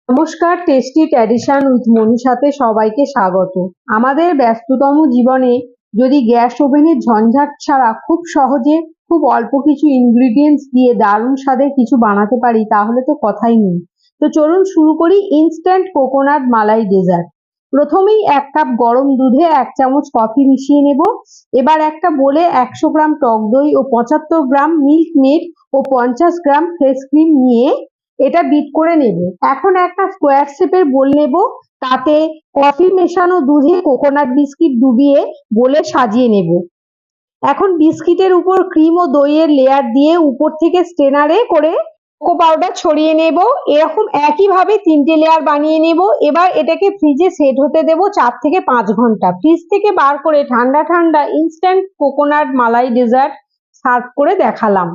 নমস্কার, tasty tradition with মনীষাতে সবাইকে স্বাগত। আমাদের ব্যস্ততম জীবনে যদি গ্যাস ওভেনের ঝঞ্ঝাট ছাড়া খুব সহজে খুব অল্প কিছু ইনগ্রিডিয়েন্টস দিয়ে দারুণ স্বাদের কিছু বানাতে পারি তাহলে তো কথাই নেই। তো চলুন শুরু করি ইনস্ট্যান্ট কোকোনাট মালাই ডেজার্ট। প্রথমেই 1 কাপ গরম দুধে 1 চামচ কফি মিশিয়ে নেব। এবার একটা বোলে 100 গ্রাম টক দই ও 75 গ্রাম মিল্ক মেড ও 50 গ্রাম ফ্রেশ ক্রিম নিয়ে এটা বিট করে নেব। এখন একটা স্কোয়ার শেপের বোল নেব, তাতে কফি মেশানো দুধে কোকোনাট বিস্কিট ডুবিয়ে বোলে সাজিয়ে নেব। এখন বিস্কিটের উপর ক্রিম ও দইয়ের লেয়ার দিয়ে উপর থেকে স্ট্রেনারে করে কোকো পাউডার ছড়িয়ে নেব। এরকম একইভাবে 3টে লেয়ার বানিয়ে নেব। এবার এটাকে ফ্রিজে সেট হতে দেব 4 থেকে 5 ঘন্টা। ফ্রিজ থেকে বার করে ঠান্ডা ঠান্ডা ইনস্ট্যান্ট কোকোনাট মালাই ডেজার্ট সার্ভ করে দেখালাম।